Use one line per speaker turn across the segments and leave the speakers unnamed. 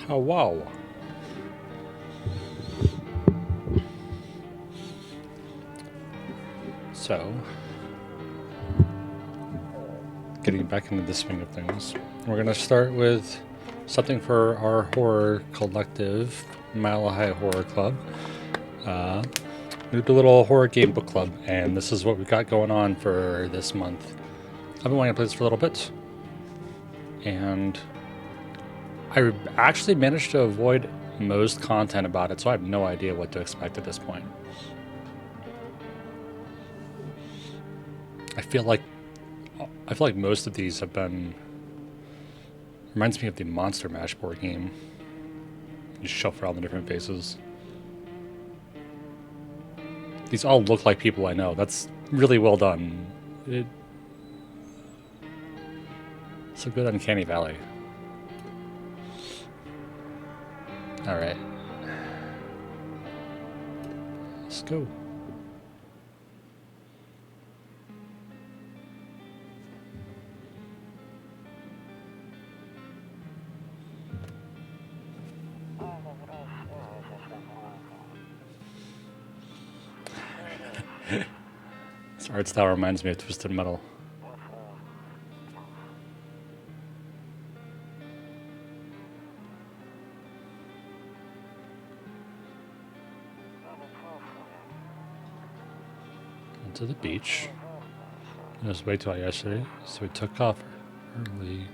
Oh, wow. So, getting back into the swing of things, we're going to start with something for our horror collective, Mile High Horror Club. We do a little Horror Game Book Club, and this is what we've got going on for this month. I've been wanting to play this for a little bit, and I actually managed to avoid most content about it, so I have no idea what to expect at this point. I feel like most of these have been, reminds me of the Monster Mash board game. You shuffle around the different faces. These all look like people I know. That's really well done. It's a good uncanny valley. All right, let's go. This art style reminds me of Twisted Metal. To the beach. It was way too hot yesterday, so we took off early.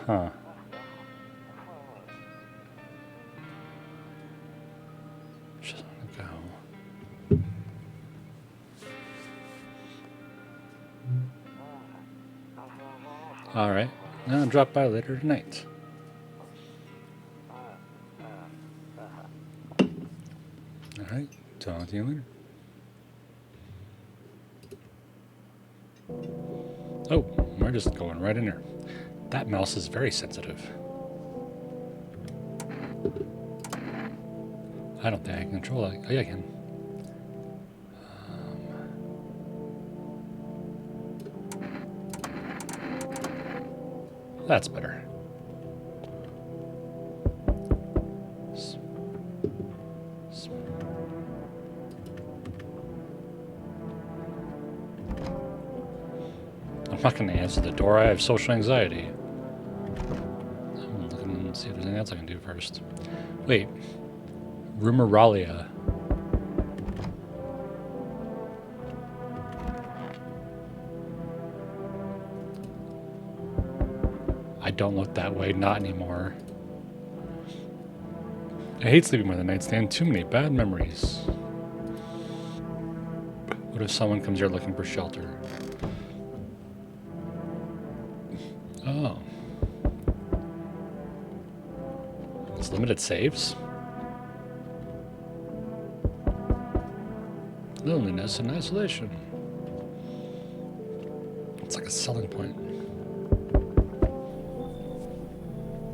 Huh. Just want to go. All right. Now I'll drop by later tonight. All right. Talk to you later. Oh, we're just going right in there. That mouse is very sensitive. I don't think I can control it. Oh, yeah, I can. That's better. I'm not going to answer the door. I have social anxiety. I'm looking to see if there's anything else I can do first. Wait. Rumeralia. I don't look that way. Not anymore. I hate sleeping by the nightstand. Too many bad memories. What if someone comes here looking for shelter? Oh. It's limited saves? Loneliness and isolation. It's like a selling point.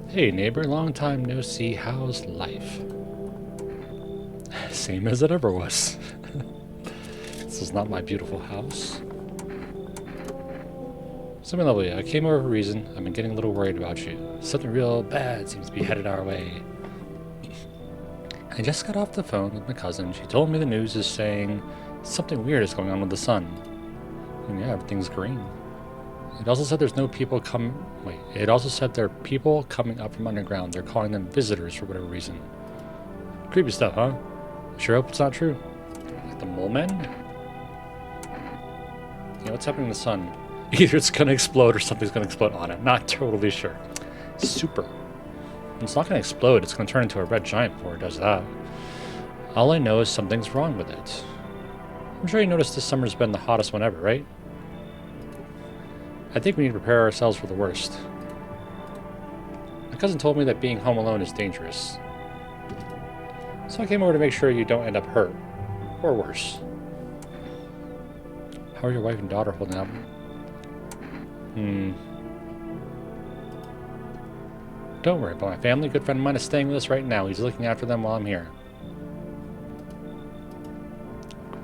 Hey neighbor, long time no see, how's life? Same as it ever was. This is not my beautiful house. Something lovely. I came over for a reason. I've been getting a little worried about you. Something real bad seems to be headed our way. I just got off the phone with my cousin. She told me the news is saying something weird is going on with the sun. And yeah, everything's green. It also said there's no people It also said there are people coming up from underground. They're calling them visitors for whatever reason. Creepy stuff, huh? Sure hope it's not true. Like the mole men? Yeah, what's happening to the sun? Either it's gonna explode or something's gonna explode on it. Not totally sure. Super. It's not gonna explode. It's gonna turn into a red giant before it does that. All I know is something's wrong with it. I'm sure you noticed this summer's been the hottest one ever, right? I think we need to prepare ourselves for the worst. My cousin told me that being home alone is dangerous. So I came over to make sure you don't end up hurt. Or worse. How are your wife and daughter holding up? Don't worry about my family. A good friend of mine is staying with us right now. He's looking after them while I'm here.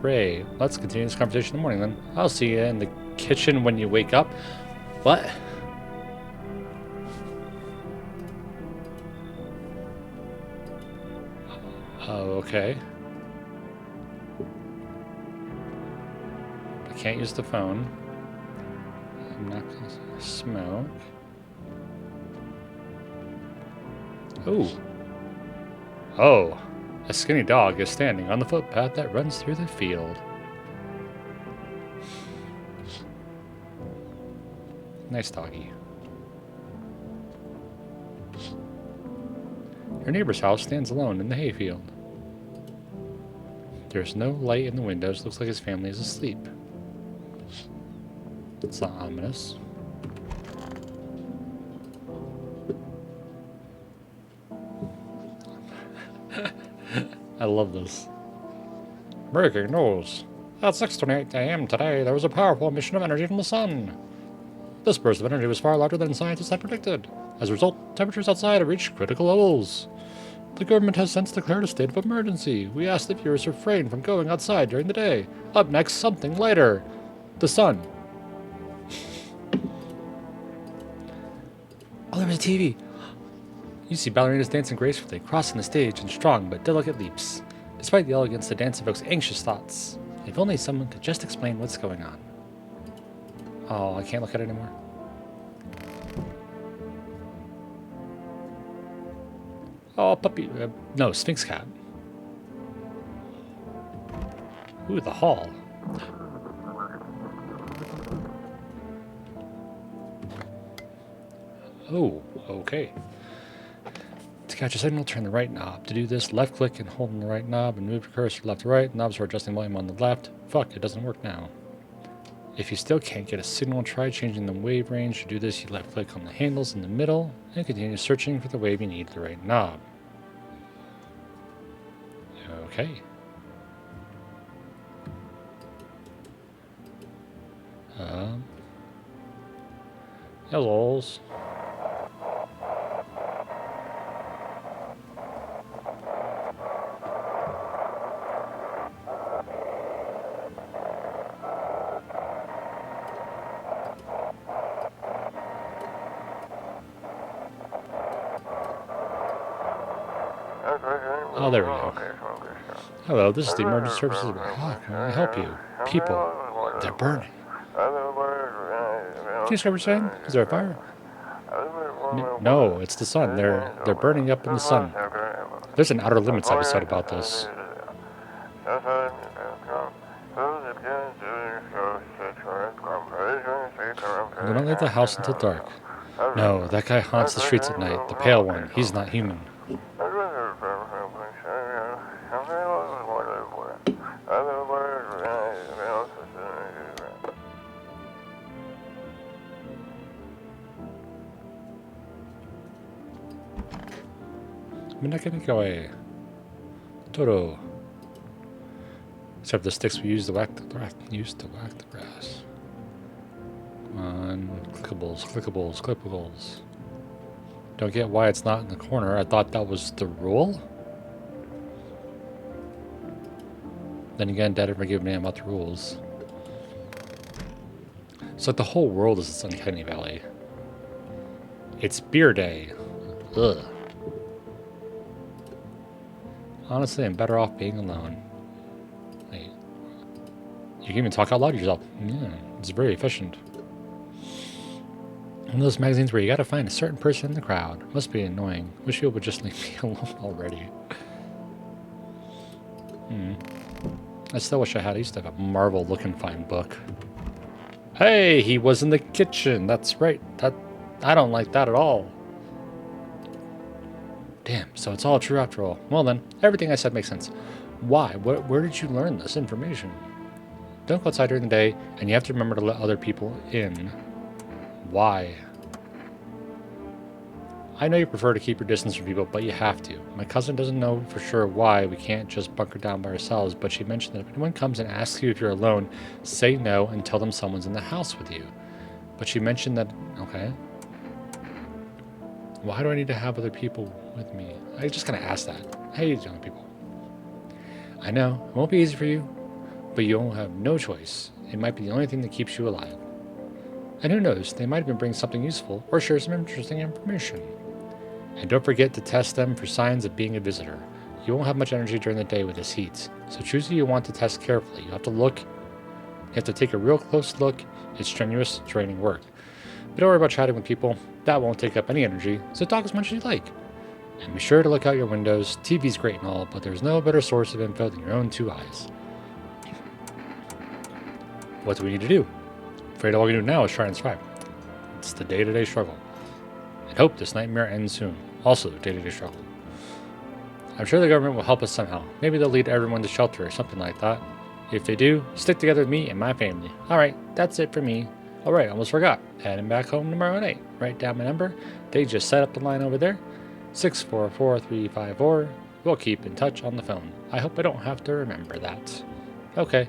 Hooray. Let's continue this conversation in the morning then. I'll see you in the kitchen when you wake up. What? Oh, okay. I can't use the phone. I'm not gonna smoke. Ooh. Oh. A skinny dog is standing on the footpath that runs through the field. Nice doggy. Your neighbor's house stands alone in the hayfield. There's no light in the windows. Looks like his family is asleep. It's not ominous. I love this. Breaking news. At 6:28 a.m. today, there was a powerful emission of energy from the sun. This burst of energy was far larger than scientists had predicted. As a result, temperatures outside have reached critical levels. The government has since declared a state of emergency. We ask that viewers refrain from going outside during the day. Up next, something lighter. The sun. Oh, there was a TV. You see ballerinas dancing gracefully, crossing the stage in strong but delicate leaps. Despite the elegance, the dance evokes anxious thoughts. If only someone could just explain what's going on. Oh, I can't look at it anymore. Oh, puppy. No, Sphinx cat. Ooh, the hall. Oh, okay. To catch a signal, turn the right knob. To do this, left click and hold on the right knob and move your cursor left to right. Knobs for adjusting volume on the left. Fuck, it doesn't work now. If you still can't get a signal, try changing the wave range. To do this, you left click on the handles in the middle and continue searching for the wave you need with the right knob. Okay. Hellos. Oh, there we go. Hello, this is the emergency services. How can I help you? People, they're burning. Can you describe what you're saying? Is there a fire? No, it's the sun. They're burning up in the sun. There's an Outer Limits episode about this. Do not leave the house until dark. No, that guy haunts the streets at night. The pale one. He's not human. Minakanikawe. Toro. Except the sticks we use to whack the grass. Come on. Clickables. Don't get why it's not in the corner. I thought that was the rule. Then again, Dad never gave a damn about the rules. So the whole world is this uncanny valley. It's beer day. Ugh. Honestly, I'm better off being alone. Wait. You can even talk out loud to yourself. Yeah, it's very efficient. One of those magazines where you gotta find a certain person in the crowd. Must be annoying. Wish people would just leave me alone already. I still wish I had. I used to have a Marvel look and find book. Hey, he was in the kitchen. That's right. I don't like that at all. Damn, so it's all true after all. Well then, everything I said makes sense. Why? Where did you learn this information? Don't go outside during the day, and you have to remember to let other people in. Why? I know you prefer to keep your distance from people, but you have to. My cousin doesn't know for sure why we can't just bunker down by ourselves, but she mentioned that if anyone comes and asks you if you're alone, say no and tell them someone's in the house with you. But she mentioned that... Okay. Why do I need to have other people with me? I just kind of asked that. Hey, young people. I know, it won't be easy for you, but you'll have no choice. It might be the only thing that keeps you alive. And who knows, they might even bring something useful or share some interesting information. And don't forget to test them for signs of being a visitor. You won't have much energy during the day with this heat, so choose who you want to test carefully. You have to take a real close look. It's strenuous, draining work. But don't worry about chatting with people. That won't take up any energy, so talk as much as you like. And be sure to look out your windows. TV's great and all, but there's no better source of info than your own two eyes. What do we need to do? I'm afraid all we can do now is try and survive. It's the day-to-day struggle. And hope this nightmare ends soon. Also, day-to-day struggle. I'm sure the government will help us somehow. Maybe they'll lead everyone to shelter or something like that. If they do, stick together with me and my family. Alright, that's it for me. Alright, almost forgot. Heading back home tomorrow night. Write down my number. They just set up the line over there. 644354. We'll keep in touch on the phone. I hope I don't have to remember that. Okay,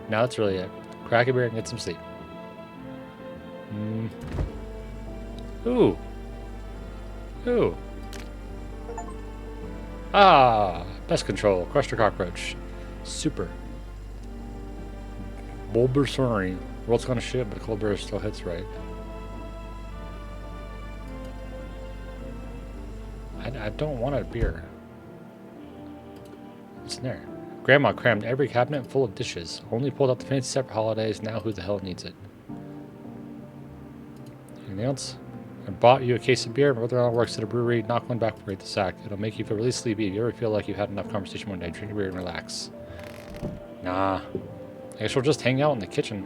now that's really it. Crack a beer and get some sleep. Ooh. Ooh. Ah, pest control. Crushed a cockroach. Super. Bulbasauri. World's gonna shit, but cold beer still hits right. I don't want a beer. What's in there? Grandma crammed every cabinet full of dishes. Only pulled out the fancy set for holidays. Now who the hell needs it? Anything else? I bought you a case of beer. My brother-in-law works at a brewery. Knock one back before you hit the sack. It'll make you feel really sleepy. If you ever feel like you've had enough conversation one day, drink a beer and relax. Nah. I guess we'll just hang out in the kitchen.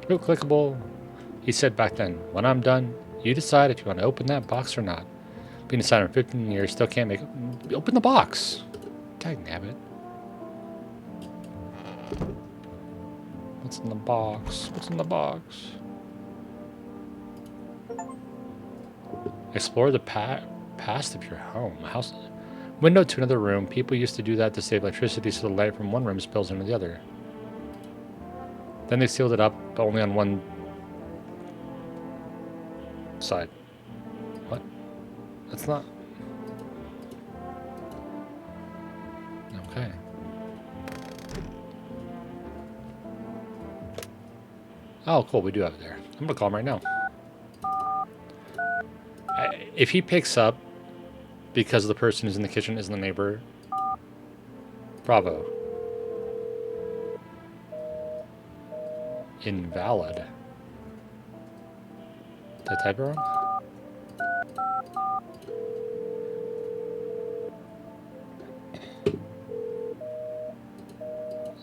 Real clickable. He said back then, when I'm done, you decide if you want to open that box or not. Been inside for 15 years, still can't make it. Open the box. Dagnabbit. What's in the box? What's in the box? Explore the past of your home. House. Window to another room. People used to do that to save electricity so the light from one room spills into the other. Then they sealed it up, but only on one side. What? That's not... Okay. Oh, cool. We do have it there. I'm going to call him right now. If he picks up because the person who's in the kitchen isn't the neighbor, bravo. Invalid. Did I type it wrong?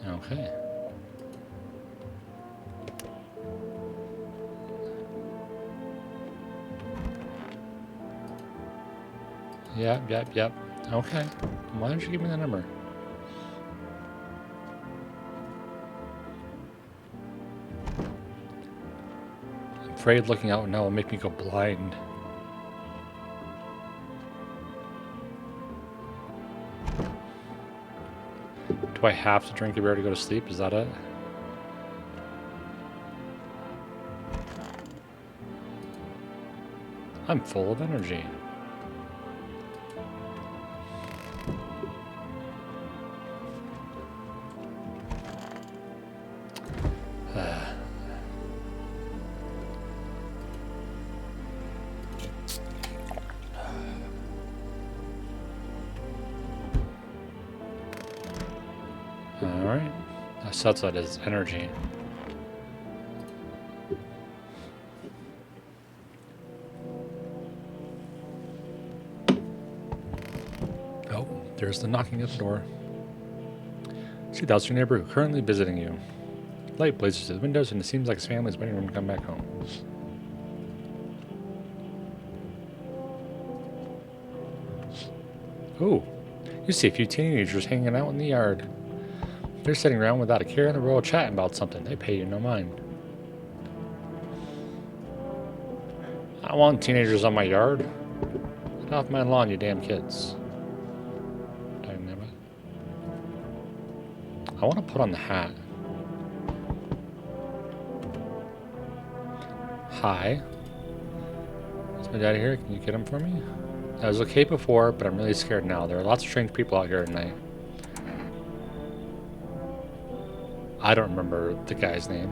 Okay. Yep. Okay. Why don't you give me the number? I'm afraid looking out now will make me go blind. Do I have to drink a beer to go to sleep? Is that it? I'm full of energy. Alright. So that's what is energy. Oh, there's the knocking at the door. See, that's your neighbor currently visiting you. Light blazes through the windows, and it seems like his family is waiting for him to come back home. Oh, you see a few teenagers hanging out in the yard. They're sitting around without a care in the world chatting about something. They pay you no mind. I want teenagers on my yard. Get off my lawn, you damn kids. I want to put on the hat. Hi. Is my daddy here? Can you get him for me? I was okay before, but I'm really scared now. There are lots of strange people out here at night. I don't remember the guy's name.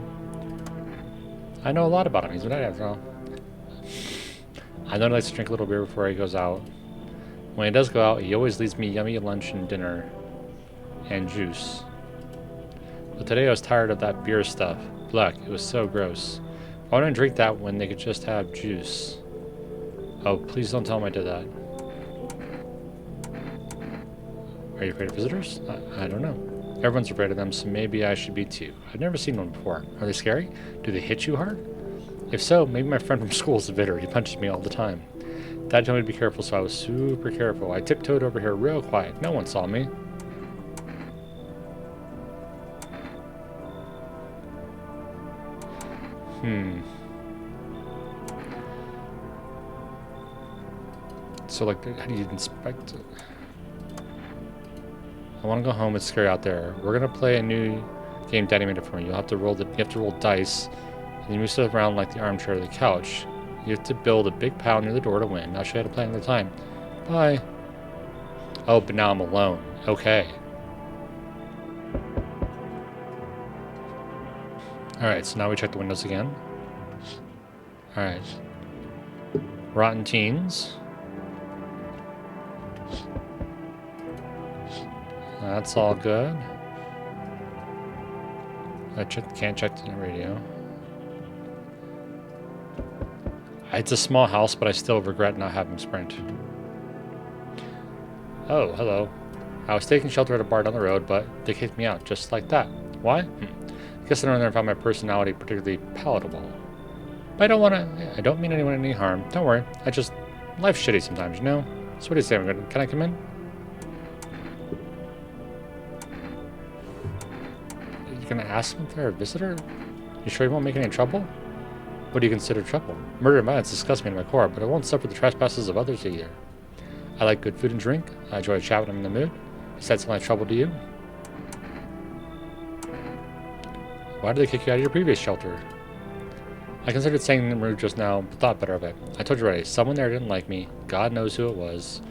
I know a lot about him. He's a night after all. I know he likes to drink a little beer before he goes out. When he does go out, he always leaves me yummy lunch and dinner. And juice. But today I was tired of that beer stuff. Black, it was so gross. Why wouldn't I drink that when they could just have juice? Oh, please don't tell him I did that. Are you afraid of visitors? I don't know. Everyone's afraid of them, so maybe I should be too. I've never seen one before. Are they scary? Do they hit you hard? If so, maybe my friend from school is a visitor. He punches me all the time. Dad told me to be careful, so I was super careful. I tiptoed over here real quiet. No one saw me. So, like, how do you inspect it? I want to go home. It's scary out there. We're gonna play a new game Daddy made it for me. You have to roll dice, and you move stuff around like the armchair or the couch. You have to build a big pile near the door to win. I'll show you how to play another time. Bye. Oh, but now I'm alone. Okay. Alright, so now we check the windows again. Alright. Rotten Teens. That's all good. I can't check the radio. It's a small house, but I still regret not having Sprint. Oh, hello. I was taking shelter at a bar down the road, but they kicked me out just like that. Why? I guess I don't find my personality particularly palatable. But I don't mean anyone any harm. Don't worry. Life's shitty sometimes, you know? So what do you say? Can I come in? You're gonna ask them if they're a visitor? You sure you won't make any trouble? What do you consider trouble? Murder and violence disgust me to my core, but I won't suffer the trespasses of others either. I like good food and drink. I enjoy a chat when I'm in the mood. Is that something like trouble to you? Why did they kick you out of your previous shelter? I considered saying them rude just now, but thought better of it. I told you already, someone there didn't like me. God knows who it was.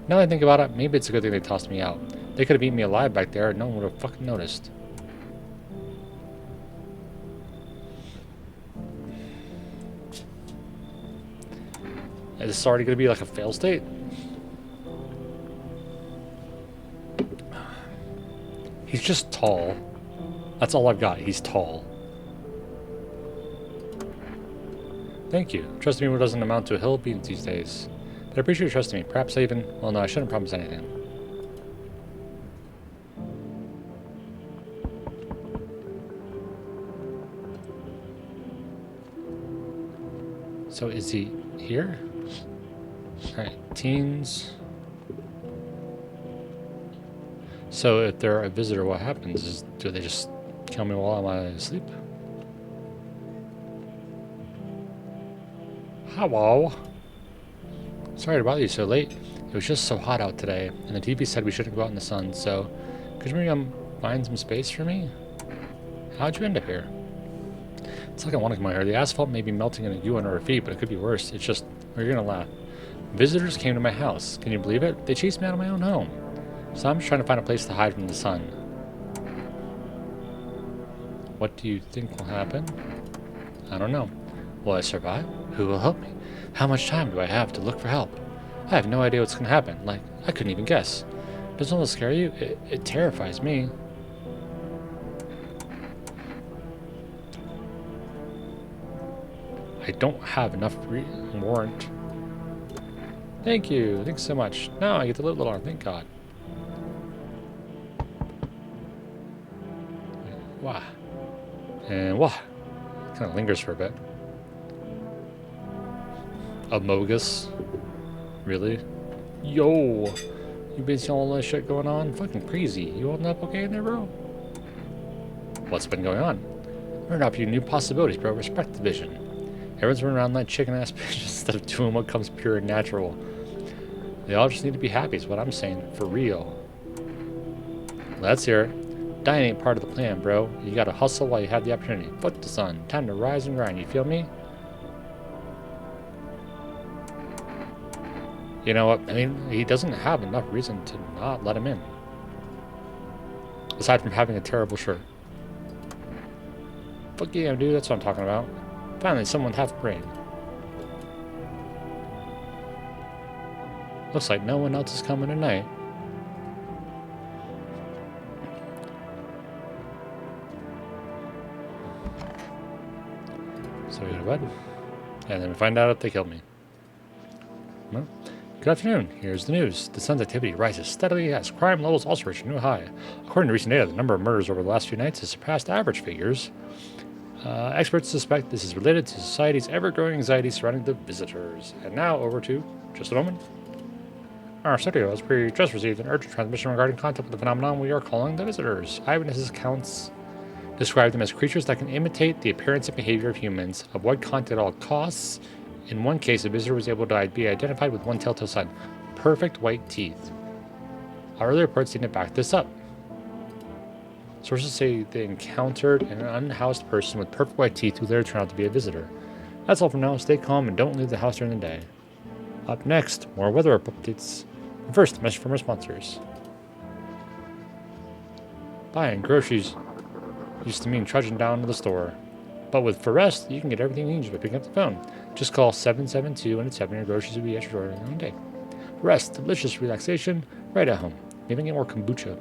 Now that I think about it, maybe it's a good thing they tossed me out. They could have eaten me alive back there and no one would have fucking noticed. Is this already going to be like a fail state? He's just tall. That's all I've got. He's tall. Thank you. Trusting me doesn't amount to a hill of beans these days. But I appreciate you trusting me. Perhaps I even... Well, no, I shouldn't promise anything. So is he here? Alright, teens. So if they're a visitor, what happens? Do they just kill me while I'm asleep? Hello. Sorry to bother you so late. It was just so hot out today, and the TV said we shouldn't go out in the sun, so could you maybe find some space for me? How'd you end up here? It's like I want to come out here. The asphalt may be melting into you under our feet, but it could be worse. It's just, well, you're gonna laugh. Visitors came to my house. Can you believe it? They chased me out of my own home. So I'm just trying to find a place to hide from the sun. What do you think will happen? I don't know. Will I survive? Who will help me? How much time do I have to look for help? I have no idea what's going to happen. Like, I couldn't even guess. Doesn't all this scare you? It terrifies me. I don't have enough warrant. Thank you. Thanks so much. Now I get to live a little longer. Thank God. Wow. And wow. Kind of lingers for a bit. Amogus? Really? Yo! You been seeing all that shit going on? Fucking crazy. You holding up okay in there, bro? What's been going on? We're not up new possibilities, bro. Respect the vision. Everyone's running around like chicken-ass bitches instead of doing what comes pure and natural. They all just need to be happy is what I'm saying. For real. Let's hear it. Dying ain't part of the plan, bro. You gotta hustle while you have the opportunity. Foot the sun. Time to rise and grind. You feel me? You know what? I mean, he doesn't have enough reason to not let him in. Aside from having a terrible shirt. Fuck yeah, dude, that's what I'm talking about. Finally, someone half brain. Looks like no one else is coming tonight. So we go to bed. And then we find out if they killed me. Well, good afternoon. Here's the news. The sun's activity rises steadily as crime levels also reach a new high. According to recent data, the number of murders over the last few nights has surpassed average figures. Experts suspect this is related to society's ever-growing anxiety surrounding the visitors. And now over to, just a moment. Our studio has just received an urgent transmission regarding contact with the phenomenon we are calling the visitors. Eyewitnesses' accounts describe them as creatures that can imitate the appearance and behavior of humans, avoid contact at all costs. In one case, a visitor was able to be identified with one telltale sign: perfect white teeth. Our earlier reports seem to back this up. Sources say they encountered an unhoused person with perfect white teeth who later turned out to be a visitor. That's all for now. Stay calm and don't leave the house during the day. Up next, more weather updates. First, a message from our sponsors. Buying groceries used to mean trudging down to the store. But with For Rest, you can get everything you need by picking up the phone. Just call 772 and it's having your groceries will be at your door in one day. For Rest, delicious relaxation right at home. Maybe get more kombucha.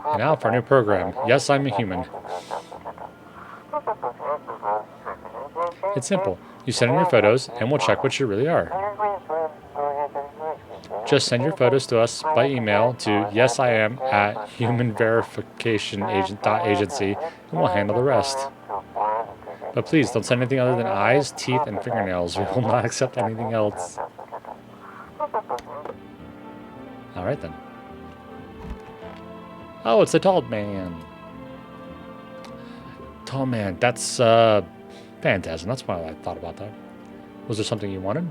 And now for our new program, Yes, I'm a Human. It's simple. You send in your photos, and we'll check what you really are. Just send your photos to us by email to yesiam@humanverificationagent.agency, and we'll handle the rest. But please, don't send anything other than eyes, teeth, and fingernails. We will not accept anything else. Alright then. Oh, it's a tall man. Tall man, that's Phantasm. That's why I thought about that. Was there something you wanted?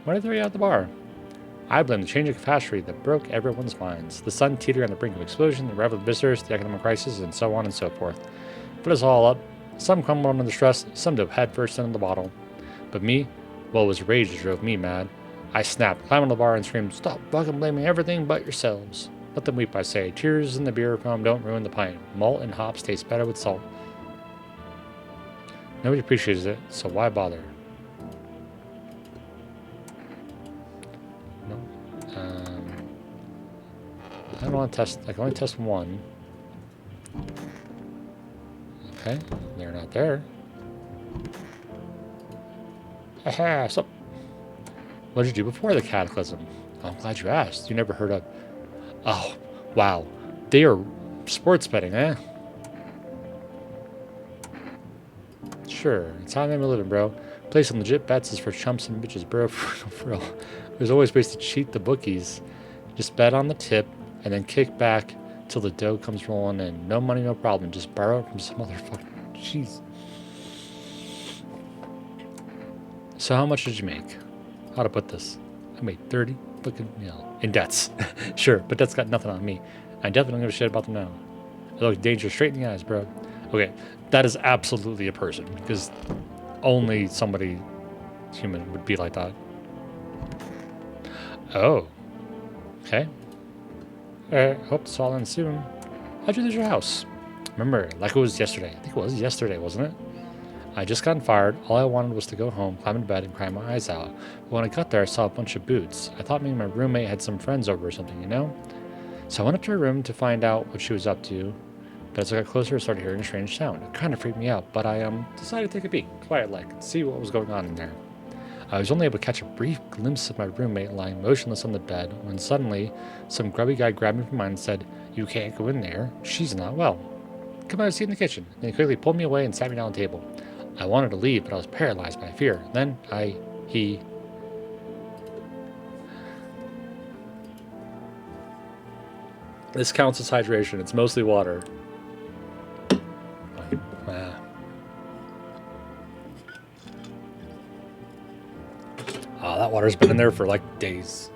Why did they throw you out the bar? I blame the change of catastrophe that broke everyone's minds. The sun teetering on the brink of explosion, the arrival of visitors, the economic crisis, and so on and so forth. But it's all up. Some crumbled under stress, some dove headfirst into the bottle. But me? Well, it was rage that drove me mad. I snapped, climbed on the bar, and screamed, "Stop fucking blaming everything but yourselves." Let them weep, I say. Tears in the beer foam don't ruin the pint. Malt and hops taste better with salt. Nobody appreciates it, so why bother? No. I don't want to test. I can only test one. Okay, they're not there. Haha, so what did you do before the cataclysm? Oh, I'm glad you asked. You never heard of... Oh, wow. They are sports betting, eh? Sure, it's how I'm living, bro. Placing legit bets is for chumps and bitches, bro. For real. There's always ways to cheat the bookies. Just bet on the tip, and then kick back till the dough comes rolling in. No money, no problem. Just borrow it from some motherfucker. Jeez. So how much did you make? How to put this? I made 30 fucking in debts. Sure, but that's got nothing on me. I definitely don't give a shit about them now. I look danger straight in the eyes, bro. Okay, that is absolutely a person, because only somebody human would be like that. Oh. Okay. Alright, hope this all ends soon. How'd you lose your house? Remember, like it was yesterday. I think it was yesterday, wasn't it? I just gotten fired. All I wanted was to go home, climb into bed, and cry my eyes out. But when I got there, I saw a bunch of boots. I thought maybe my roommate had some friends over or something, you know? So I went up to her room to find out what she was up to. But as I got closer, I started hearing a strange sound. It kind of freaked me out, but I decided to take a peek, quiet-like, and see what was going on in there. I was only able to catch a brief glimpse of my roommate lying motionless on the bed when suddenly some grubby guy grabbed me from mine and said, "You can't go in there. She's not well. Come have a seat in the kitchen." Then he quickly pulled me away and sat me down at the table. I wanted to leave, but I was paralyzed by fear. Then This counts as hydration. It's mostly water. Oh, that water's been in there for like days.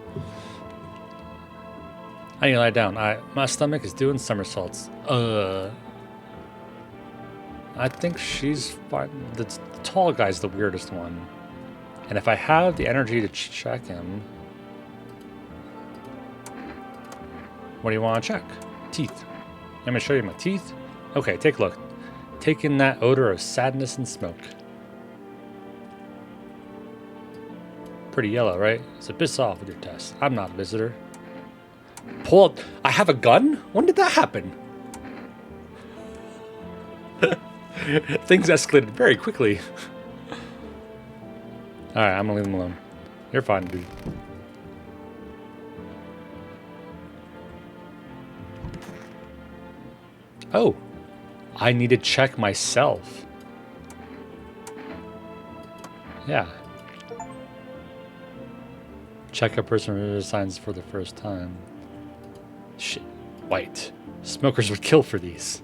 I need to lie down. My stomach is doing somersaults. I think she's fine. The tall guy's the weirdest one. And if I have the energy to check him... What do you want to check? Teeth. I'm going to show you my teeth. Okay, take a look. Take in that odor of sadness and smoke. Pretty yellow, right? So piss off with your test. I'm not a visitor. Pull up. I have a gun? When did that happen? Things escalated very quickly. Alright, I'm gonna leave him alone. You're fine, dude. Oh. I need to check myself. Yeah. Check a person with signs for the first time. Shit. White. Smokers would kill for these.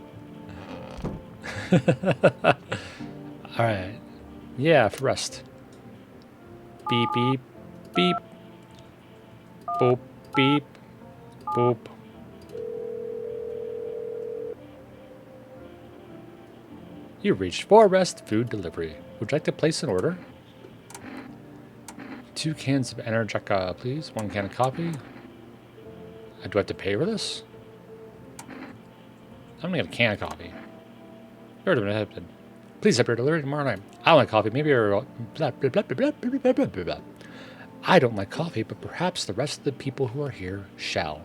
Alright. Yeah, for rest. Beep, beep, beep. Boop, beep, boop. You reached for rest food delivery. Would you like to place an order? 2 cans of Energica, please. 1 can of coffee. Do I have to pay for this? I'm gonna get a can of coffee. Please have your delivery tomorrow night. I don't like coffee. Maybe you're blah, blah, blah, blah, blah, blah, blah, blah, blah. I don't like coffee, but perhaps the rest of the people who are here shall.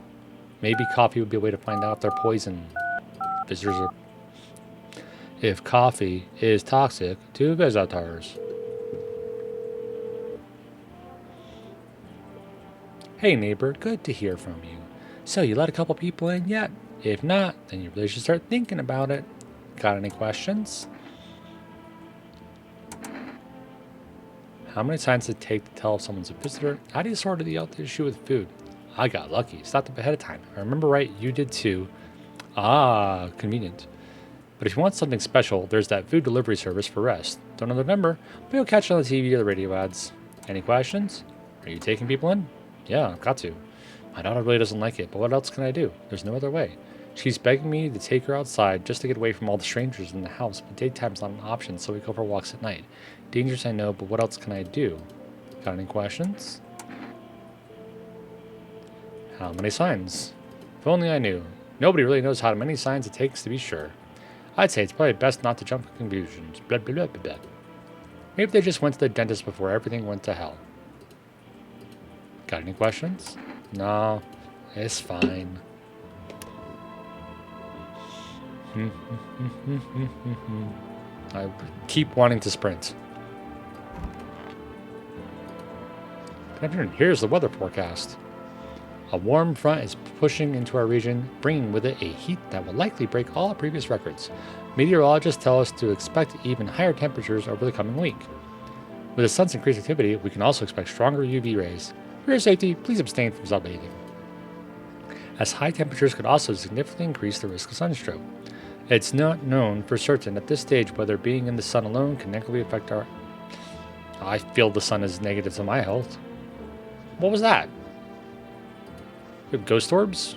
Maybe coffee would be a way to find out if they're poison. Visitors are... If coffee is toxic to visitors. Hey neighbor, good to hear from you. So you let a couple people in yet? If not, then you really should start thinking about it. Got any questions? How many times does it take to tell if someone's a visitor? How do you sort the issue with food? I got lucky. Stopped up ahead of time. If I remember right, you did too. Ah, convenient. But if you want something special, there's that food delivery service for rest. Don't know the number, but you'll catch it on the TV or the radio ads. Any questions? Are you taking people in? Yeah, got to. My daughter really doesn't like it, but what else can I do? There's no other way. She's begging me to take her outside just to get away from all the strangers in the house, but daytime's not an option, so we go for walks at night. Dangerous, I know, but what else can I do? Got any questions? How many signs? If only I knew. Nobody really knows how many signs it takes to be sure. I'd say it's probably best not to jump to conclusions. Blah, blah, blah, blah, blah. Maybe they just went to the dentist before everything went to hell. Got any questions? No, it's fine. I keep wanting to sprint. Good afternoon. Here's the weather forecast. A warm front is pushing into our region, bringing with it a heat that will likely break all previous records. Meteorologists tell us to expect even higher temperatures over the coming week. With the sun's increased activity, we can also expect stronger UV rays. For your safety, please abstain from sunbathing, as high temperatures could also significantly increase the risk of sunstroke. It's not known for certain at this stage whether being in the sun alone can negatively affect our... I feel the sun is negative to my health. What was that? We have ghost orbs?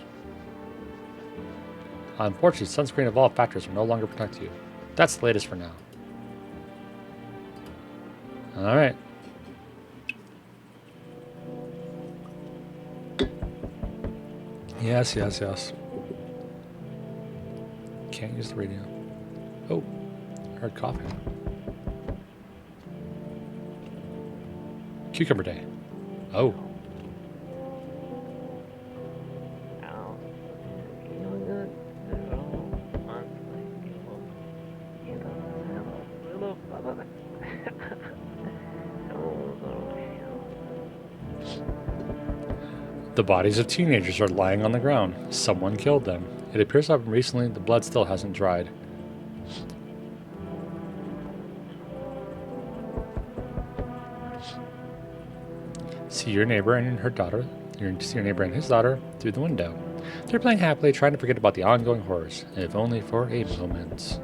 Unfortunately, sunscreen of all factors will no longer protect you. That's the latest for now. Alright. Yes, yes, yes. Can't use the radio. Oh, I heard coughing. Cucumber day. Oh. The bodies of teenagers are lying on the ground. Someone killed them. It appears that recently the blood still hasn't dried. See your neighbor and her daughter. You see your neighbor and his daughter through the window. They're playing happily, trying to forget about the ongoing horrors, if only for a moment.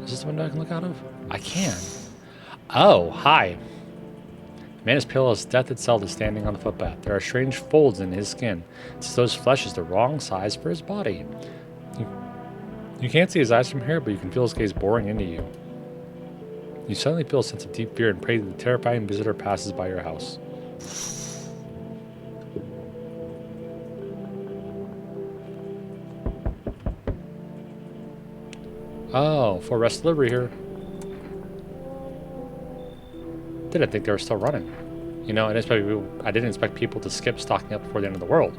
Is this the window I can look out of? I can. Oh, hi. The man is pale as death itself is standing on the footpath. There are strange folds in his skin. It's as though his flesh is the wrong size for his body. You can't see his eyes from here, but you can feel his gaze boring into you. You suddenly feel a sense of deep fear and pray that the terrifying visitor passes by your house. Oh, for rest delivery here. Didn't think they were still running. You know, I didn't expect people to skip stocking up before the end of the world.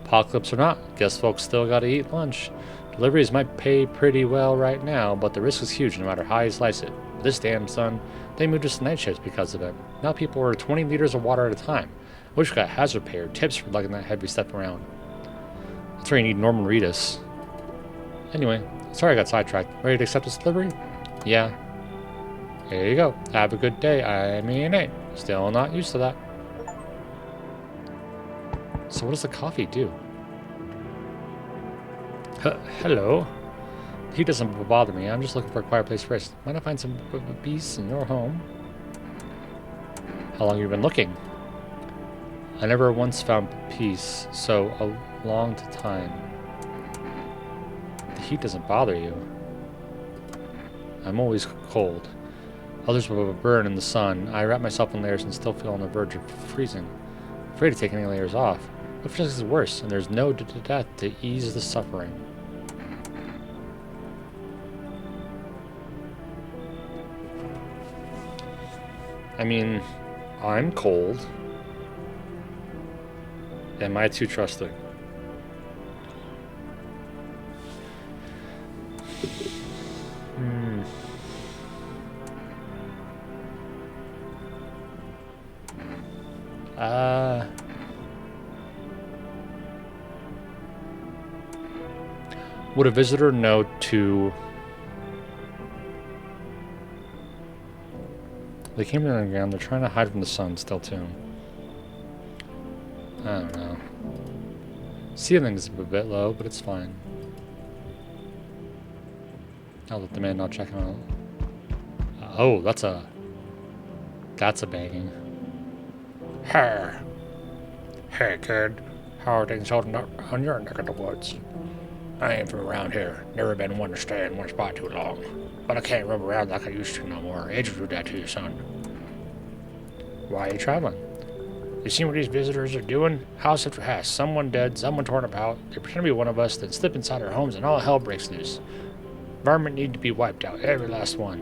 Apocalypse or not, guess folks still gotta eat lunch. Deliveries might pay pretty well right now, but the risk is huge no matter how you slice it. But this damn son, they moved us to night shifts because of it. Now people order 20 liters of water at a time. I wish we got hazard pay or tips for lugging that heavy stuff around. That's where you need Norman Reedus. Anyway, sorry I got sidetracked. Ready to accept this delivery? Yeah. Here you go. Have a good day. I mean, hey, still not used to that. So what does the coffee do? Hello. The heat doesn't bother me. I'm just looking for a quiet place to rest. Might I find some peace in your home? How long have you been looking? I never once found peace, so a long time. The heat doesn't bother you. I'm always cold. Others will burn in the sun. I wrap myself in layers and still feel on the verge of freezing. I'm afraid to take any layers off. What if this is worse and there's no death to ease the suffering? I mean, I'm cold. Am I too trusting? Would a visitor know to... They came down again. They're trying to hide from the sun still too. I don't know. Ceiling's a bit low, but it's fine. I'll let the man not check him out. Oh, that's a banging. Hey kid, how are things holding up on your neck of the woods? I ain't from around here. Never been one to stay in one spot too long. But I can't roam around like I used to no more. Age will do that to you, son. Why are you traveling? You seen what these visitors are doing? House after house. Someone dead, someone torn about. They pretend to be one of us, then slip inside our homes and all hell breaks loose. Environment need to be wiped out. Every last one.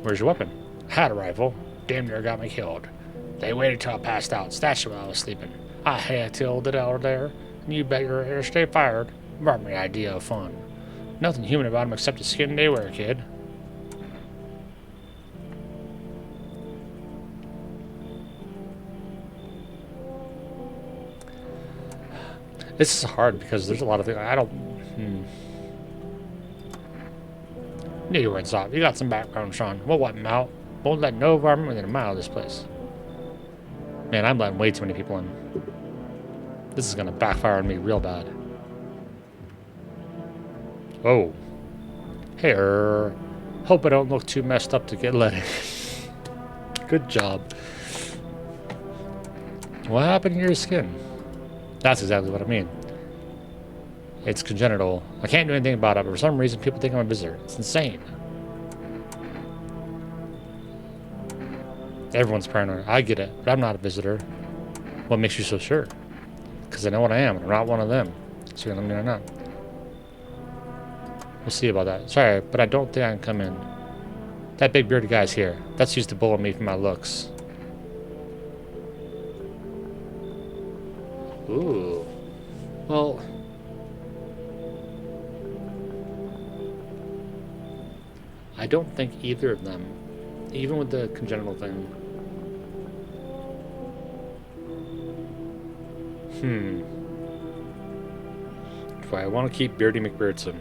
Where's your weapon? I had a rifle. Damn near got me killed. They waited till I passed out. Stashed it while I was sleeping. I had killed it out there. You bet your hair stay fired. Brought me an idea of fun. Nothing human about them except the skin they wear, kid. This is hard because there's a lot of things I don't... Knew you were soft. You got some background, Sean. We'll wipe them out. Won't let no environment within a mile of this place. Man, I'm letting way too many people in. This is gonna backfire on me real bad. Oh. Hey, hope I don't look too messed up to get let in. Good job. What happened to your skin? That's exactly what I mean. It's congenital. I can't do anything about it, but for some reason people think I'm a visitor. It's insane. Everyone's paranoid. I get it, but I'm not a visitor. What makes you so sure? Because I know what I am, and I'm not one of them. So you're gonna let me know or not? We'll see about that. Sorry, but I don't think I can come in. That big bearded guy's here. That's used to bully me for my looks. Ooh. Well... I don't think either of them, even with the congenital thing. Do I want to keep Beardy McBeardson?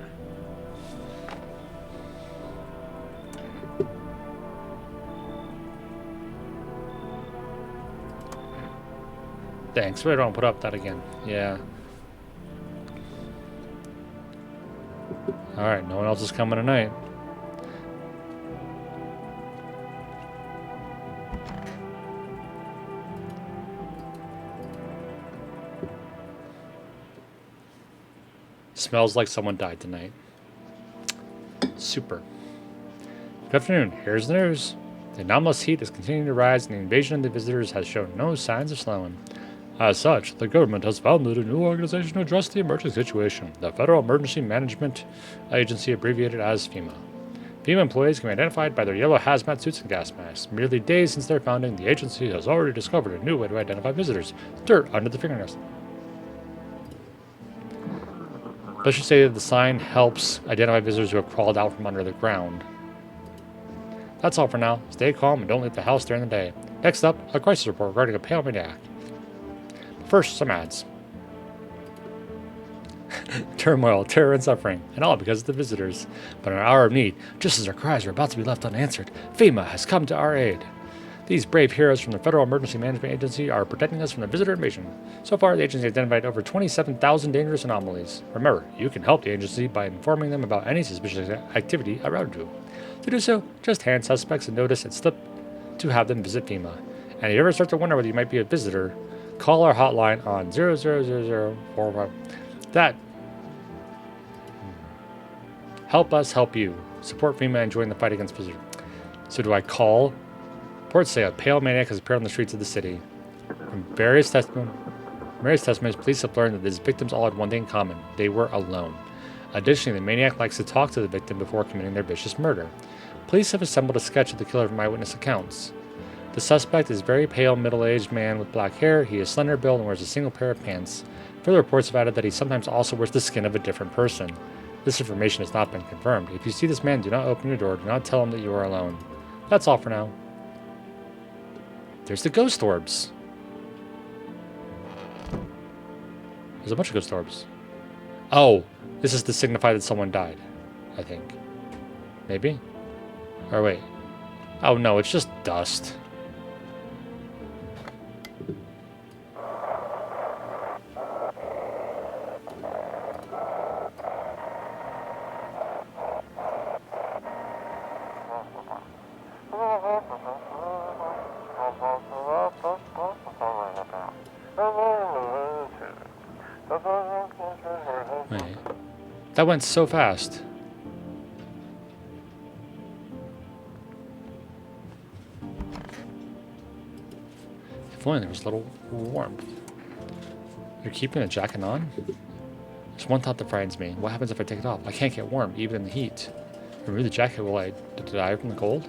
Thanks, but I don't put up that again. Yeah. Alright, no one else is coming tonight. Smells like someone died tonight. Super. Good afternoon. Here's the news. The anomalous heat is continuing to rise, and the invasion of the visitors has shown no signs of slowing. As such, the government has founded a new organization to address the emerging situation, the Federal Emergency Management Agency, abbreviated as FEMA. FEMA employees can be identified by their yellow hazmat suits and gas masks. Merely days since their founding, the agency has already discovered a new way to identify visitors: dirt under the fingernails. Let's just say that the sign helps identify visitors who have crawled out from under the ground. That's all for now. Stay calm and don't leave the house during the day. Next up, a crisis report regarding a pale maniac. First, some ads. Turmoil, terror, and suffering, and all because of the visitors. But in our hour of need, just as our cries are about to be left unanswered, FEMA has come to our aid. These brave heroes from the Federal Emergency Management Agency are protecting us from the visitor invasion. So far, the agency has identified over 27,000 dangerous anomalies. Remember, you can help the agency by informing them about any suspicious activity around you. To do so, just hand suspects a notice and slip to have them visit FEMA. And if you ever start to wonder whether you might be a visitor, call our hotline on 000045. That help us help you. Support FEMA and join the fight against visitors. So do I call? Reports say a pale maniac has appeared on the streets of the city. From various testimonies, police have learned that his victims all had one thing in common: they were alone. Additionally, the maniac likes to talk to the victim before committing their vicious murder. Police have assembled a sketch of the killer from eyewitness accounts. The suspect is a very pale, middle-aged man with black hair. He is slender-built and wears a single pair of pants. Further reports have added that he sometimes also wears the skin of a different person. This information has not been confirmed. If you see this man, do not open your door. Do not tell him that you are alone. That's all for now. There's the ghost orbs. There's a bunch of ghost orbs. Oh, this is to signify that someone died, I think. Maybe? Or wait. Oh no, it's just dust. Wait. That went so fast. If only there was a little warmth. You're keeping the jacket on? There's one thought that frightens me. What happens if I take it off? I can't get warm, even in the heat. Remove the jacket, will I die from the cold?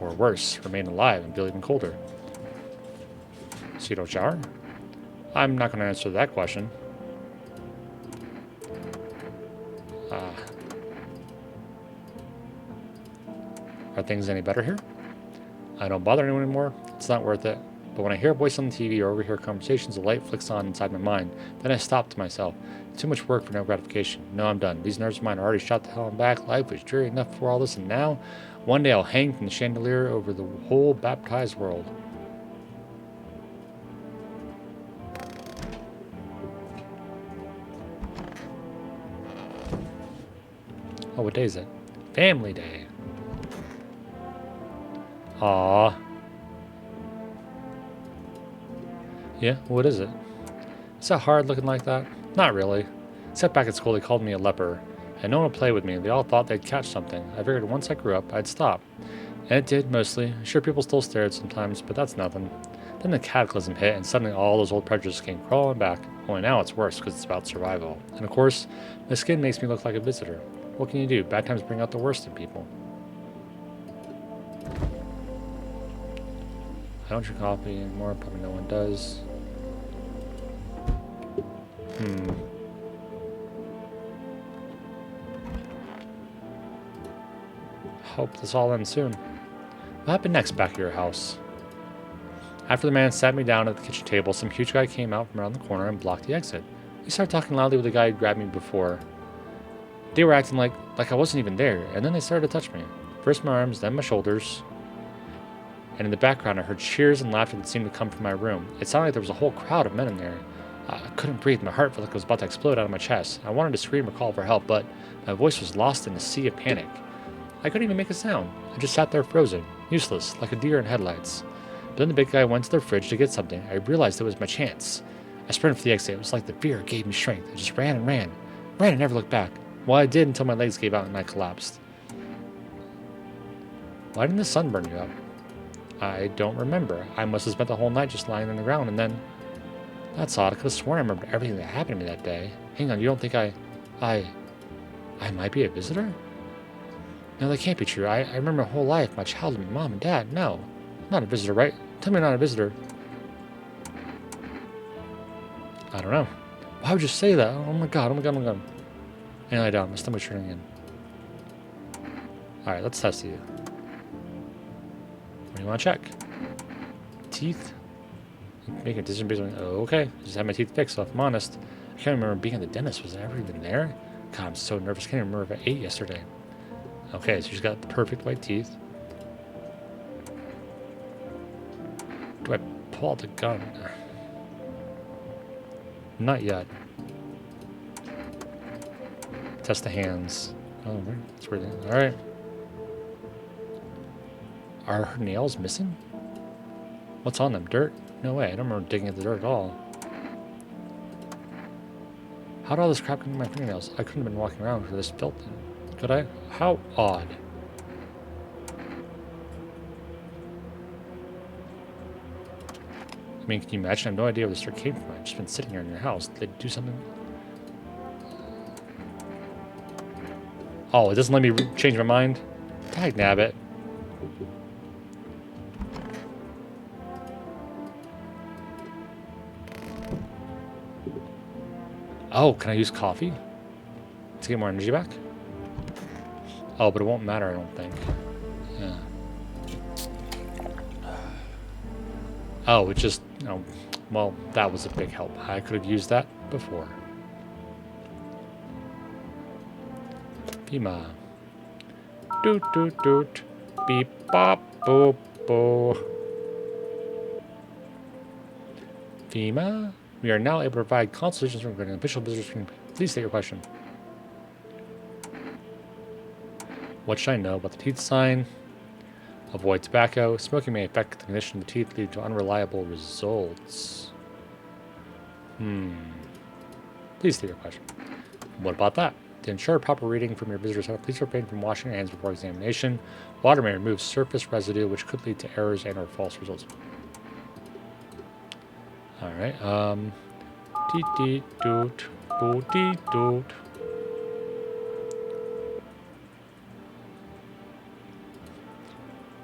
Or worse, remain alive and feel even colder? So you don't shower? I'm not going to answer that question. Are things any better here? I don't bother anyone anymore. It's not worth it. But when I hear a voice on the TV or overhear conversations, a light flicks on inside my mind. Then I stop to myself. Too much work for no gratification. No, I'm done. These nerves of mine are already shot to hell and back. Life was dreary enough for all this, and now, one day I'll hang from the chandelier over the whole baptized world. Oh, what day is it? Family Day. Aww. Yeah, what is it? Is that hard looking like that? Not really. Except back at school they called me a leper, and no one would play with me. They all thought they'd catch something. I figured once I grew up, I'd stop. And it did, mostly. Sure, people still stared sometimes, but that's nothing. Then the cataclysm hit, and suddenly all those old prejudices came crawling back. Only now it's worse, because it's about survival. And of course, my skin makes me look like a visitor. What can you do? Bad times bring out the worst in people. I don't drink coffee anymore, probably no one does. Hope this all ends soon. What happened next back at your house? After the man sat me down at the kitchen table, some huge guy came out from around the corner and blocked the exit. He started talking loudly with the guy who grabbed me before. They were acting like I wasn't even there, and then they started to touch me. First my arms, then my shoulders. And in the background I heard cheers and laughter that seemed to come from my room. It sounded like there was a whole crowd of men in there. I couldn't breathe. My heart felt like it was about to explode out of my chest. I wanted to scream or call for help, but my voice was lost in a sea of panic. I couldn't even make a sound. I just sat there frozen, useless, like a deer in headlights. But then the big guy went to their fridge to get something. I realized it was my chance. I sprinted for the exit. It was like the fear gave me strength. I just ran and ran. Ran and never looked back. Well, I did until my legs gave out and I collapsed. Why didn't the sun burn you up? I don't remember. I must have spent the whole night just lying on the ground and then... That's odd. I could have sworn I remembered everything that happened to me that day. Hang on, you don't think I might be a visitor? No, that can't be true. I remember my whole life, my childhood, my mom and dad. No, I'm not a visitor, right? Tell me I'm not a visitor. I don't know. Why would you say that? Oh my god, oh my god, oh my god. And lie down. My stomach's turning in. Alright, let's test you. What do you want to check? Teeth? Make a decision based on... Oh, okay. I just had my teeth fixed, so if I'm honest. I can't remember being at the dentist. Was I ever even there? God, I'm so nervous. I can't even remember if I ate yesterday. Okay, so she's got the perfect white teeth. Do I pull out the gun? Not yet. Test the hands. Oh, that's weird. Alright. Are her nails missing? What's on them? Dirt? No way. I don't remember digging at the dirt at all. How did all this crap get into my fingernails? I couldn't have been walking around for this filth. Could I? How odd. I mean, can you imagine? I have no idea where this dirt came from. I've just been sitting here in your house. Did they do something? Oh, it doesn't let me change my mind? Dag nabbit. Oh, can I use coffee to get more energy back? Oh, but it won't matter, I don't think. Yeah. Oh, it just... Oh, well, that was a big help. I could have used that before. Fima. Doot doot doot. Beep bop boop boo. Fima? We are now able to provide consultations regarding official visitors. Please state your question. What should I know about the teeth sign? Avoid tobacco. Smoking may affect the condition of the teeth, leading to unreliable results. Please state your question. What about that? To ensure proper reading from your visitor's home, please refrain from washing your hands before examination. Water may remove surface residue, which could lead to errors and/or false results. All right. Deet deet doot, boo deet doot.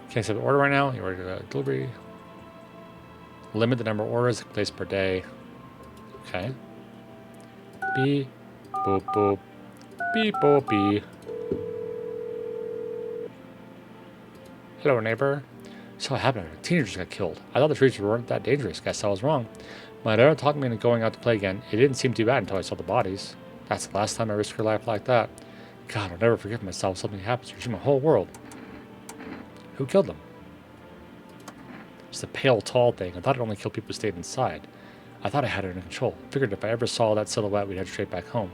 Can't accept the order right now. You ordered a delivery. Limit the number of orders placed per day. Okay. Beep boop boop. Beep boop beep. Hello, neighbor. So what happened? Teenagers got killed. I thought the trees weren't that dangerous. Guess I was wrong. My dad talked me into going out to play again. It didn't seem too bad until I saw the bodies. That's the last time I risked her life like that. God, I'll never forgive myself if something happens to my whole world. Who killed them? It's the pale, tall thing. I thought it only killed people who stayed inside. I thought I had it under control. Figured if I ever saw that silhouette, we'd head straight back home.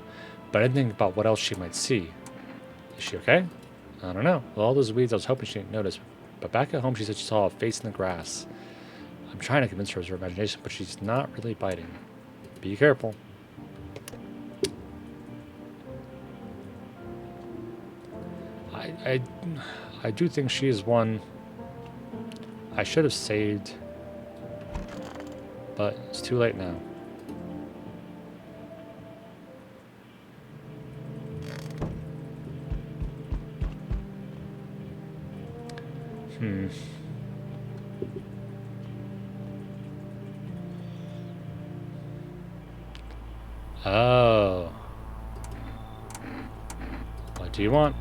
But I didn't think about what else she might see. Is she okay? I don't know. With all those weeds, I was hoping she didn't notice. But back at home, she said she saw a face in the grass. I'm trying to convince her of her imagination, but she's not really biting. Be careful. I do think she is one I should have saved, but it's too late now. Oh. What do you want?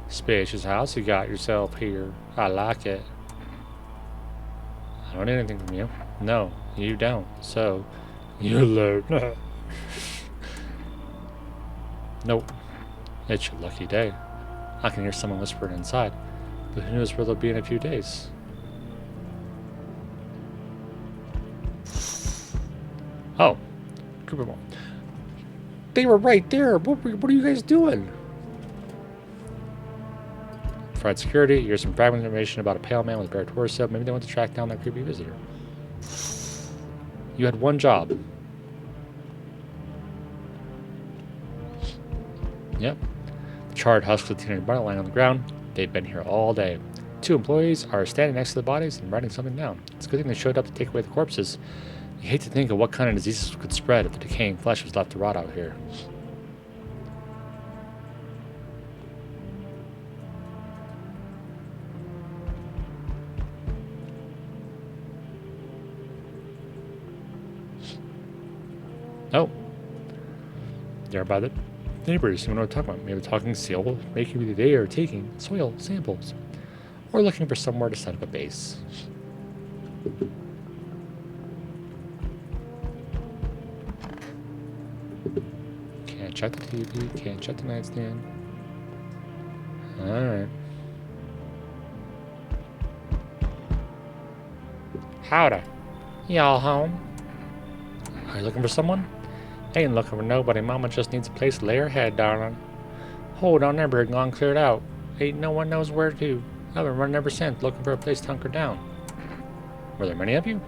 Spacious house you got yourself here. I like it. I don't need anything from you. No, you don't. So, you learn. Nope. It's your lucky day. I can hear someone whispering inside. But who knows where they'll be in a few days. Oh. They were right there. What are you guys doing? Provide security. Here's some fragment information about a pale man with a bare torso. Maybe they want to track down that creepy visitor. You had one job. Yep. The charred husks of the teenage body lying on the ground. They've been here all day. 2 employees are standing next to the bodies and writing something down. It's a good thing they showed up to take away the corpses. You hate to think of what kind of diseases could spread if the decaying flesh was left to rot out here. Oh. They're by the neighbors. You know what I'm talking about. Maybe talking seal. Maybe they are taking soil samples. Or looking for somewhere to set up a base. Can't check the TV. Can't check the nightstand. Alright. Howdy. Y'all home? Are you looking for someone? Ain't looking for nobody. Mama just needs a place to lay her head, darling. Hold on, never gone cleared out. Ain't no one knows where to. I've been running ever since, looking for a place to hunker down. Were there many of you?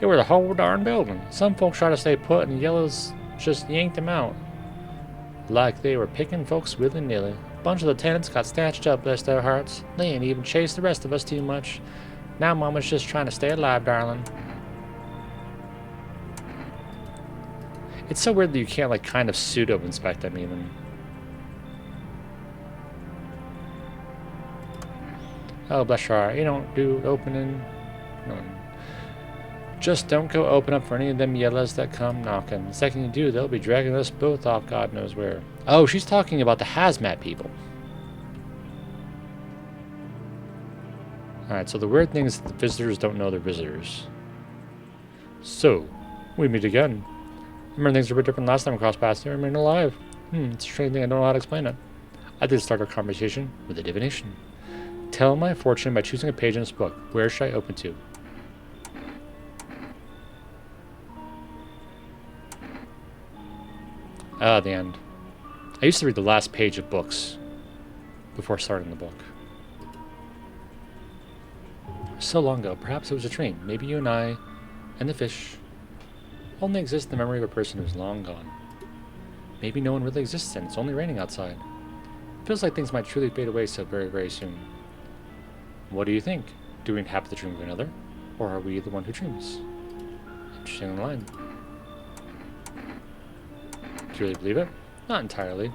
It were the whole darn building. Some folks try to stay put, and the yellows just yanked them out. Like they were picking folks willy-nilly. A bunch of the tenants got snatched up, bless their hearts. They ain't even chased the rest of us too much. Now Mama's just trying to stay alive, darling. It's so weird that you can't, like, kind of pseudo-inspect them, even. Oh, bless your heart. You don't do opening. No. Just don't go open up for any of them yellows that come knocking. The second you do, they'll be dragging us both off God knows where. Oh, she's talking about the hazmat people. Alright, so the weird thing is that the visitors don't know they're visitors. So, we meet again. I remember things were a bit different last time we crossed paths. You remain alive. It's a strange thing. I don't know how to explain it. I did start our conversation with a divination. Tell my fortune by choosing a page in this book. Where should I open to? Ah, the end. I used to read the last page of books before starting the book. So long ago, perhaps it was a dream. Maybe you and I and the fish only exist in the memory of a person who's long gone. Maybe no one really exists and it's only raining outside. It feels like things might truly fade away so very, very soon. What do you think? Do we inhabit the dream of another? Or are we the one who dreams? Interesting line. Do you really believe it? Not entirely.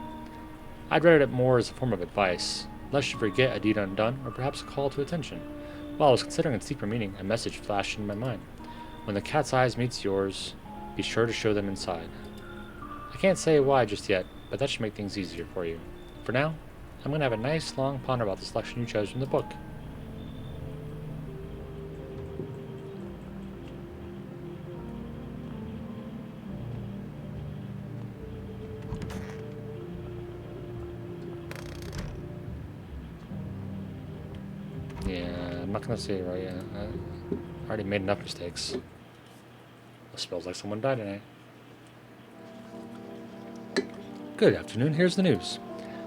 I'd read it more as a form of advice, lest you forget a deed undone, or perhaps a call to attention. While I was considering its deeper meaning, a message flashed in my mind. When the cat's eyes meets yours, be sure to show them inside. I can't say why just yet, but that should make things easier for you. For now, I'm going to have a nice long ponder about the selection you chose from the book. Yeah, I'm not going to say it right yet. I already made enough mistakes. It smells like someone died tonight. Good afternoon, here's the news.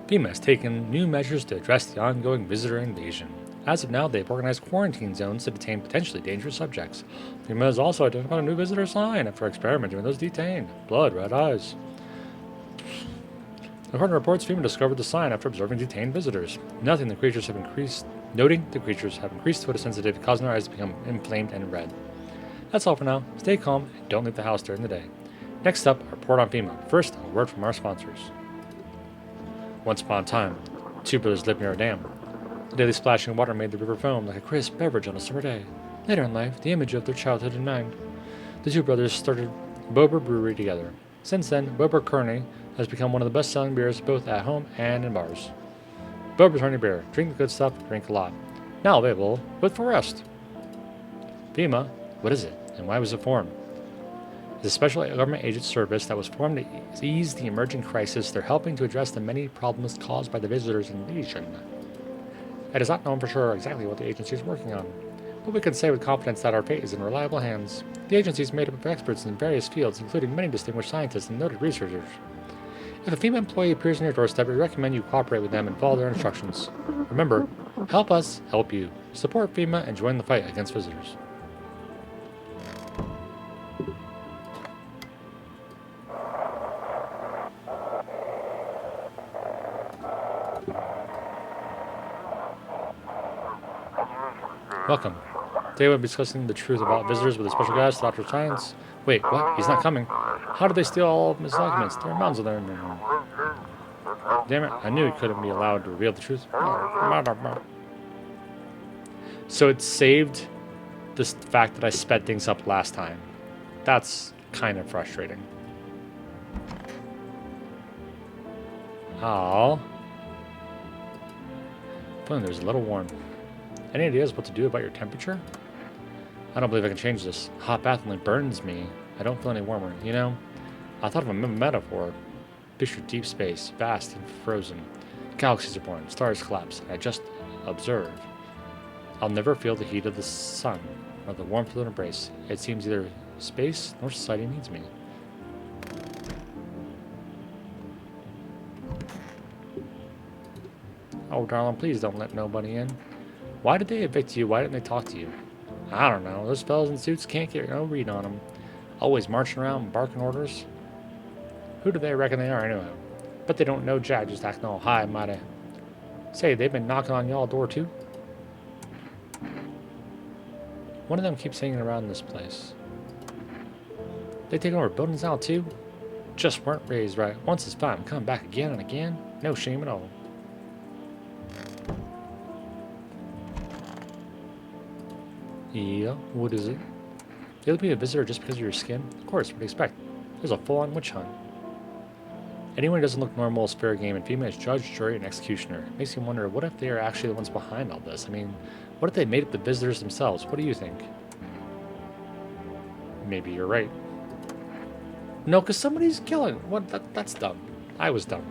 FEMA has taken new measures to address the ongoing visitor invasion. As of now, they've organized quarantine zones to detain potentially dangerous subjects. FEMA has also identified a new visitor sign for experimenting with those detained. Blood, red eyes. According to reports, FEMA discovered the sign after observing detained visitors. Noting the creatures have increased photosensitivities, causing their eyes to become inflamed and red. That's all for now. Stay calm and don't leave the house during the day. Next up, a report on FEMA. First, a word from our sponsors. Once upon a time, 2 brothers lived near a dam. The daily splashing of water made the river foam like a crisp beverage on a summer day. Later in life, the image of their childhood in mind. The 2 brothers started Bober Brewery together. Since then, Bober Kearney has become one of the best-selling beers both at home and in bars. Bober's Honey Beer. Drink the good stuff, drink a lot. Now available with Forest. FEMA, what is it, and why was it formed? It's a special government agent service that was formed to ease the emerging crisis. They're helping to address the many problems caused by the visitors' invasion. It is not known for sure exactly what the agency is working on, but we can say with confidence that our fate is in reliable hands. The agency is made up of experts in various fields, including many distinguished scientists and noted researchers. If a FEMA employee appears on your doorstep, we recommend you cooperate with them and follow their instructions. Remember, help us help you. Support FEMA and join the fight against visitors. Welcome. Today we'll be discussing the truth about visitors with a special guest, Dr. Science. Wait, what? He's not coming. How did they steal all of his documents? There are mountains of them. Damn it, I knew he couldn't be allowed to reveal the truth. So it saved the fact that I sped things up last time. That's kind of frustrating. Oh. Feeling there's a little warm. Any ideas what to do about your temperature? I don't believe I can change this. Hot bath only burns me. I don't feel any warmer. You know, I thought of a metaphor. Picture deep space, vast and frozen. Galaxies are born, stars collapse. I just observe. I'll never feel the heat of the sun or the warmth of an embrace. It seems either space nor society needs me. Oh, darling, please don't let nobody in. Why did they evict you? Why didn't they talk to you? I don't know. Those fellas in suits can't get no read on them. Always marching around and barking orders. Who do they reckon they are anyway? Bet they don't know Jack, just acting all high and mighty. Say, they've been knocking on y'all door too? One of them keeps hanging around this place. They taking over buildings now too? Just weren't raised right. Once is fine. Come back again and again. No shame at all. Yeah, what is it? You'll be a visitor just because of your skin? Of course, what do you expect? There's a full-on witch hunt. Anyone who doesn't look normal is fair game, and female is judge, jury, and executioner. Makes me wonder, what if they are actually the ones behind all this? I mean, what if they made up the visitors themselves? What do you think? Maybe you're right. No, because somebody's killing. What? That's dumb. I was dumb.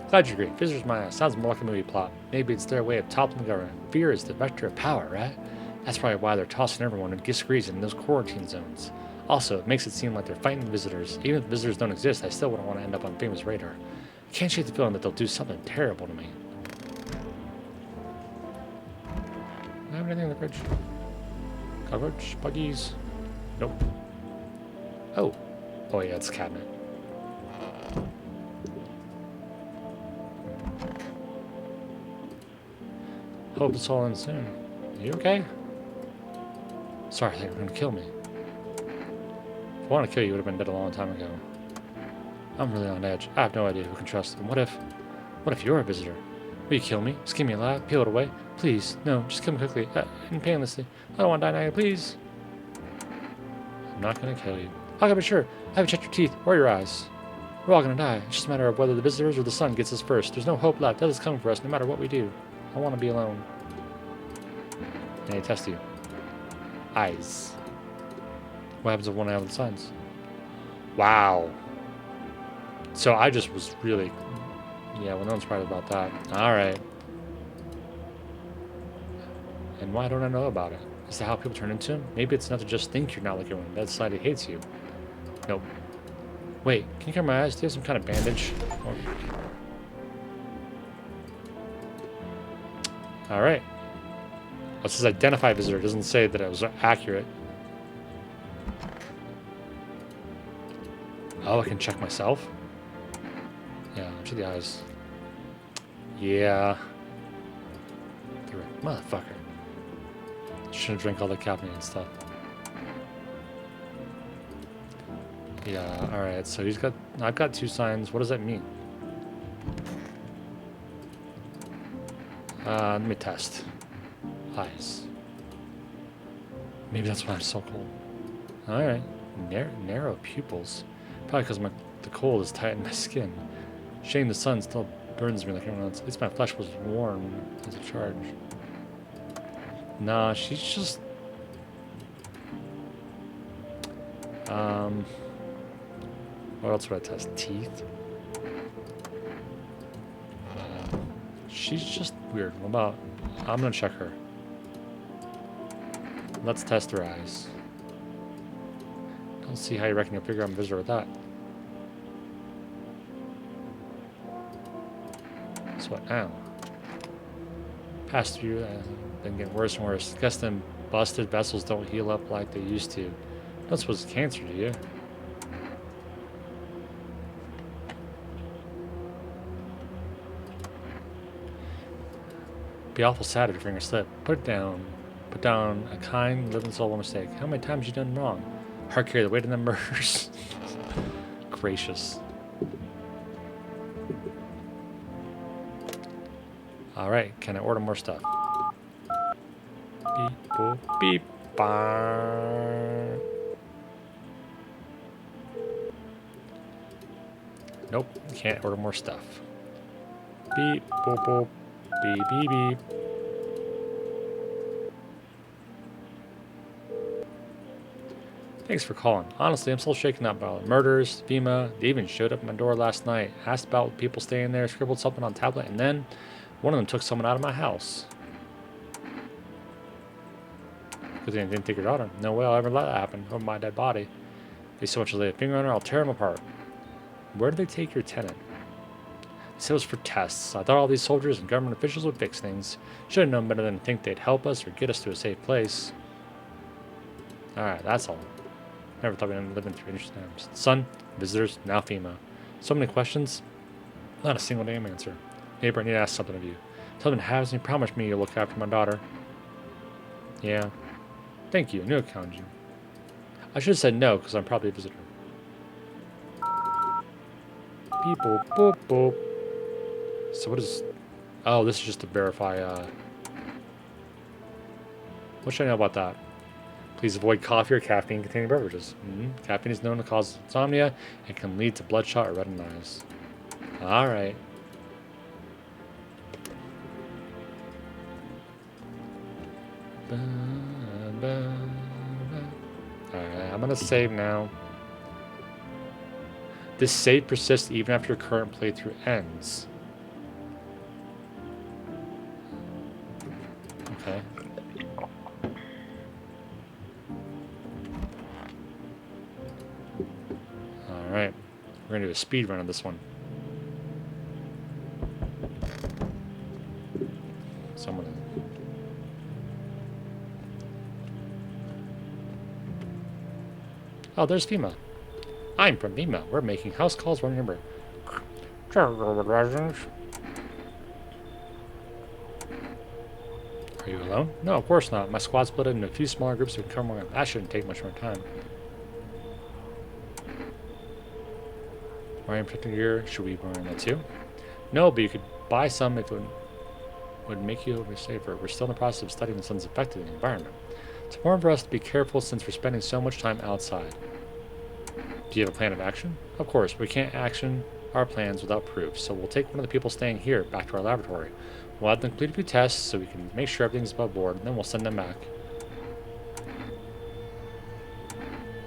Glad you agree. Visitors my ass. Sounds more like a movie plot. Maybe it's their way of toppling the government. Fear is the vector of power, right? That's probably why they're tossing everyone in disagrees in those quarantine zones. Also, it makes it seem like they're fighting visitors. Even if visitors don't exist, I still wouldn't want to end up on famous radar. I can't shake the feeling that they'll do something terrible to me. Do I have anything in the fridge? Cockroach? Buggies? Nope. Oh. Oh yeah, it's a cabinet. Hope it's all in soon. Are you okay? Sorry, they were going to kill me. If I wanted to kill you, you would have been dead a long time ago. I'm really on edge. I have no idea who can trust. And what if you're a visitor? Will you kill me? Skin me alive? Peel it away? Please, no, just kill me quickly and painlessly. I don't want to die now, please. I'm not going to kill you. How can I be sure? I haven't checked your teeth or your eyes. We're all going to die. It's just a matter of whether the visitors or the sun gets us first. There's no hope left. Death is coming for us no matter what we do. I want to be alone. And they test you. Eyes. What happens if one eye of the signs? Wow. So I just was really... Yeah, well, no one's probably about that. Alright. And why don't I know about it? Is that how people turn into him? Maybe it's not to just think you're not like everyone. That society hates you. Nope. Wait, can you cover my eyes? Do you have some kind of bandage? Alright. It says identify visitor. It doesn't say that it was accurate. Oh, I can check myself? Yeah, check the eyes. Yeah. Motherfucker. Shouldn't drink all the caffeine and stuff. Yeah, alright, so I've got 2 signs. What does that mean? Let me test. Eyes. Maybe that's why I'm so cold. Alright. Narrow pupils. Probably because the cold is tight in my skin. Shame the sun still burns me like everyone else. At least my flesh was warm as a charge. Nah, she's just... What else would I test? Teeth? She's just weird. What about... I'm gonna check her. Let's test her eyes. Don't see how you reckon you'll figure out I'm a visitor with that. So what now? Past through been getting worse and worse. Guess them busted vessels don't heal up like they used to. Don't suppose it's cancer, do you? Be awful sad if your finger slip. Put it down. Put down a kind, living soul by mistake. How many times you done wrong? Heart carry the weight of the murders. Gracious. Alright, can I order more stuff? Beep, boop, beep, bar. Nope, can't order more stuff. Beep, boop, boop, beep, beep, beep. Thanks for calling. Honestly, I'm still shaken up by all the murders, FEMA. They even showed up at my door last night, asked about people staying there, scribbled something on a tablet, and then one of them took someone out of my house. Because they didn't take your daughter. No way I'll ever let that happen over my dead body. If they so much as lay a finger on her, I'll tear them apart. Where did they take your tenant? They said it was for tests. I thought all these soldiers and government officials would fix things. Should have known better than to think they'd help us or get us to a safe place. Alright, that's all. Never thought we'd end up living through interesting times. Son, visitors, now FEMA. So many questions, not a single damn answer. Neighbor, I need to ask something of you. Tell them Has and you promised me you'll look after my daughter. Yeah. Thank you, I knew it counted you. I should have said no, because I'm probably a visitor. Beep, boop, boop, boop. So what is... Oh, this is just to verify, what should I know about that? Please avoid coffee or caffeine-containing beverages. Caffeine is known to cause insomnia and can lead to bloodshot or reddened eyes. Alright. Alright, I'm gonna save now. This save persists even after your current playthrough ends. Okay. Alright. We're gonna do a speed run on this one. Someone. Oh, there's FEMA. I'm from FEMA. We're making house calls one number. Are you alone? No, of course not. My squad split into a few smaller groups who can come around. That shouldn't take much more time. Wearing protective gear, should we be wearing that too? No, but you could buy some if it would make you a little bit safer. We're still in the process of studying the sun's effect on the environment. It's important for us to be careful since we're spending so much time outside. Do you have a plan of action? Of course, we can't action our plans without proof, so we'll take one of the people staying here back to our laboratory. We'll have them complete a few tests so we can make sure everything's above board, and then we'll send them back.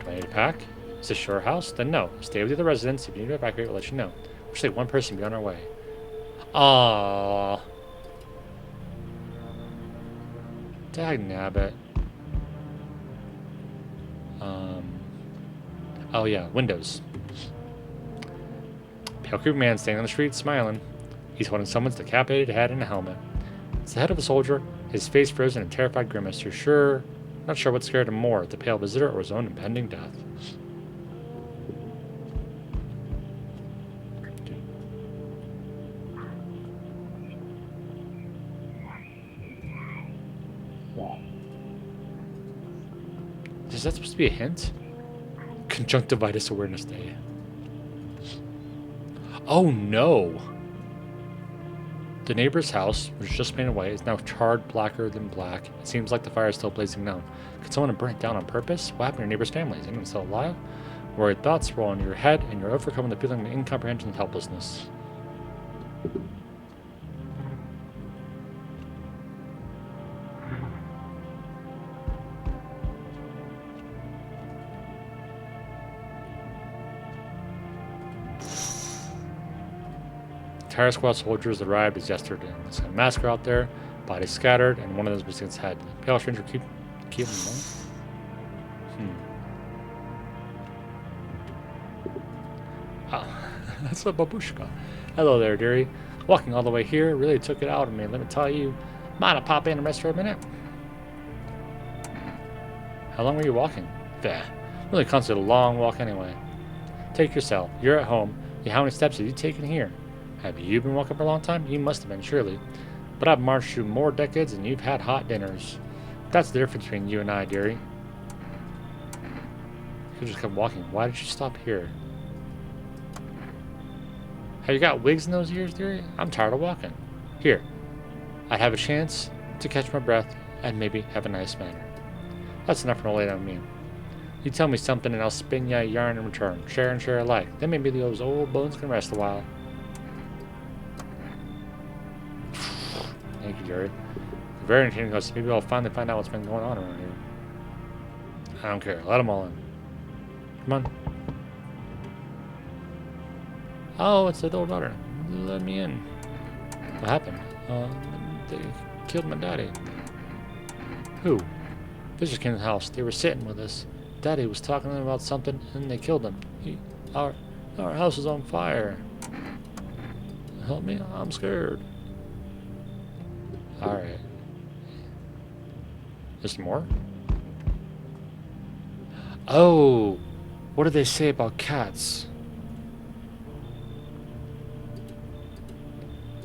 Do I need to pack? Is this your house? Then no. Stay with the other residents. If you need to evacuate, we'll let you know. We'll just take one person be on our way. Aww. Dagnabbit. Oh yeah, windows. Pale creepy man standing on the street, smiling. He's holding someone's decapitated head and a helmet. It's the head of a soldier, his face frozen in a terrified grimace. Not sure what scared him more, the pale visitor or his own impending death. Is that supposed to be a hint? Conjunctivitis Awareness Day. Oh no! The neighbor's house, which was just painted white, is now charred blacker than black. It seems like the fire is still blazing down. Could someone have burnt it down on purpose? What happened to your neighbor's family? Is anyone still alive? Worried thoughts roll in your head, and you're overcome with the feeling of incomprehension and helplessness. Entire squad soldiers arrived as yesterday. There's a massacre out there, bodies scattered, and one of them was its head. Pale stranger keep him alone? Oh, that's a babushka. Hello there, dearie. Walking all the way here really took it out of me. Let me tell you, mind I pop in and rest for a minute? How long were you walking? Bah, really considered a long walk anyway. Take yourself. You're at home. How many steps have you taken here? Have you been walking for a long time? You must have been, surely. But I've marched through more decades than you've had hot dinners. That's the difference between you and I, dearie. You could just kept walking. Why did you stop here? Have you got wigs in those ears, dearie? I'm tired of walking. Here, I'd have a chance to catch my breath and maybe have a nice manner. That's enough for an old lady like me. You tell me something and I'll spin ya a yarn in return. Share and share alike. Then maybe those old bones can rest a while. Thank you, Jerry. Very entertaining because maybe I'll finally find out what's been going on around here. I don't care. Let them all in. Come on. Oh, it's the old daughter. Let me in. What happened? They killed my daddy. Who? Visitors came to the house. They were sitting with us. Daddy was talking to them about something, and they killed him. Our house is on fire. Help me? I'm scared. Alright. There's more? Oh! What did they say about cats?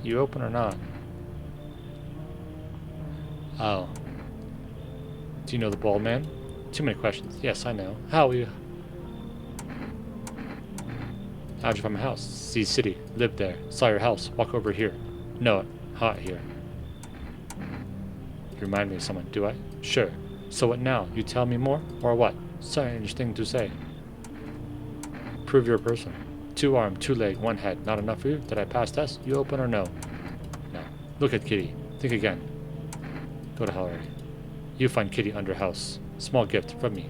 You open or not? Oh. Do you know the bald man? Too many questions. Yes, I know. How'd you find my house? See city. Lived there. Saw your house. Walk over here. Know it. Hot here. You remind me of someone, do I? Sure. So what now? You tell me more? Or what? Strange thing to say. Prove you're a person. 2 arm, 2 leg, 1 head. Not enough for you? Did I pass test? You open or no? No. Look at Kitty. Think again. Go to hell already. You find Kitty under house. Small gift from me.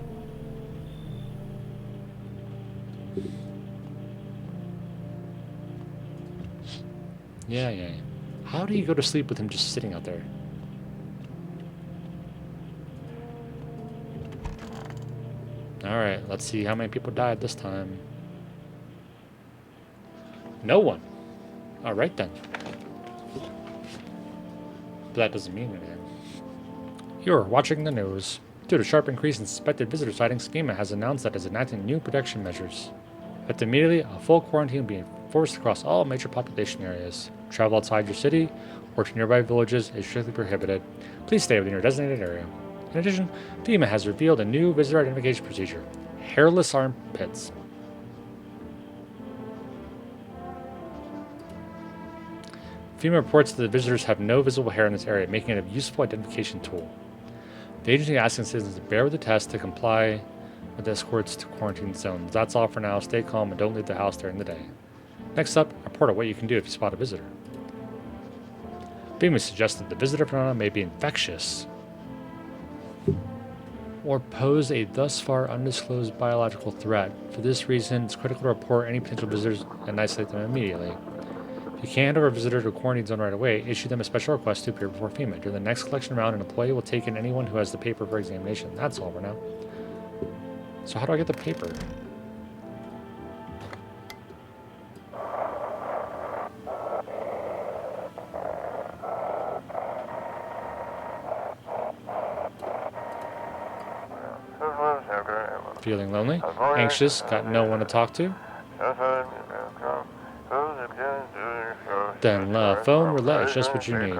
Yeah. How do you go to sleep with him just sitting out there? Alright, let's see how many people died this time. No one. Alright then. But that doesn't mean anything. You're watching the news. Due to sharp increase in suspected visitor sightings, FEMA has announced that it is enacting new protection measures. Effective immediately, a full quarantine will be enforced across all major population areas. Travel outside your city or to nearby villages is strictly prohibited. Please stay within your designated area. In addition, FEMA has revealed a new visitor identification procedure: hairless armpits. FEMA reports that the visitors have no visible hair in this area, making it a useful identification tool. The agency is asking citizens to bear with the test to comply with escorts to quarantine zones. That's all for now. Stay calm and don't leave the house during the day. Next up, report on what you can do if you spot a visitor. FEMA suggests that the visitor phenomenon may be infectious or pose a thus far undisclosed biological threat. For this reason, it's critical to report any potential visitors and isolate them immediately. If you can't hand over a visitor to a quarantine zone right away, issue them a special request to appear before FEMA. During the next collection round, an employee will take in anyone who has the paper for examination. That's all for now. So how do I get the paper? Feeling lonely? Anxious? Got no one to talk to? Then phone roulette, just what you need.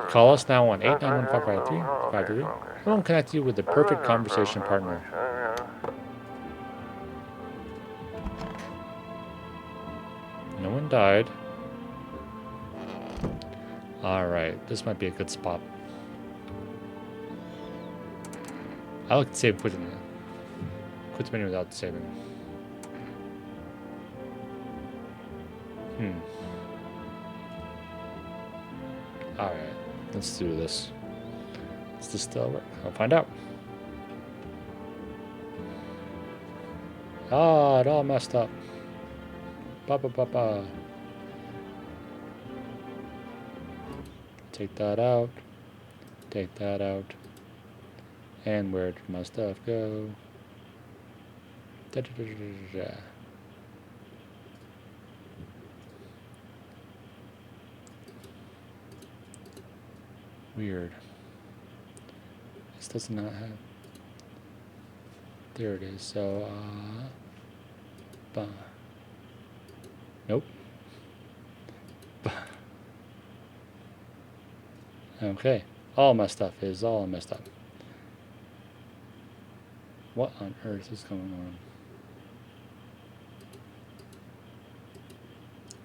Call us now on 891-553. We'll connect you with the perfect conversation partner. No one died. Alright, this might be a good spot. I like to save quick the menu without saving. Alright, let's do this. Does this still work? I'll find out. Ah, it all messed up. Ba. Take that out. Take that out. And where did my stuff go? Weird. This does not have. There it is. So, nope. Okay. All my stuff is all messed up. What on earth is going on?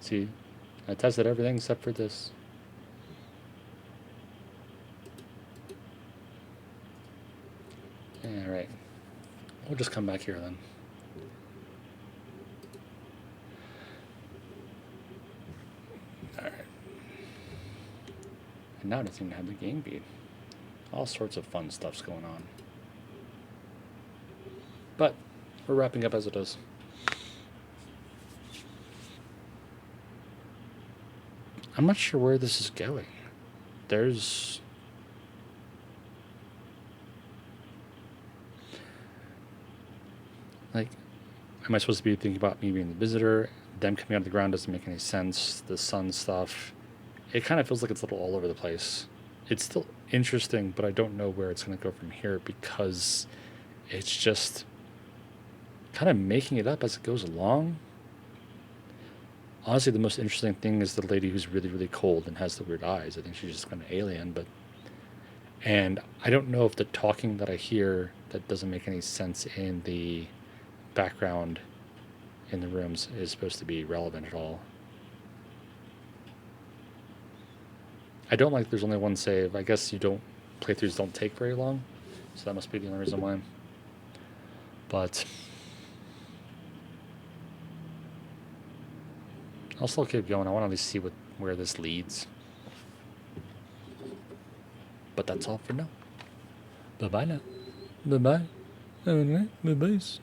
See, I tested everything except for this. Alright. We'll just come back here then. Alright. And now it doesn't even have the game beat. All sorts of fun stuff's going on. But we're wrapping up as it is. I'm not sure where this is going. There's... like, am I supposed to be thinking about me being the visitor? Them coming out of the ground doesn't make any sense. The sun stuff. It kind of feels like it's a little all over the place. It's still interesting, but I don't know where it's going to go from here because it's just kind of making it up as it goes along. Honestly, the most interesting thing is the lady who's really, really cold and has the weird eyes. I think she's just kind of alien, but... and I don't know if the talking that I hear that doesn't make any sense in the background in the rooms is supposed to be relevant at all. I don't like there's only one save. I guess playthroughs don't take very long, so that must be the only reason why. But I'll still keep going. I want to at least see where this leads. But that's all for now. Bye-bye now. Bye-bye. Bye-bye.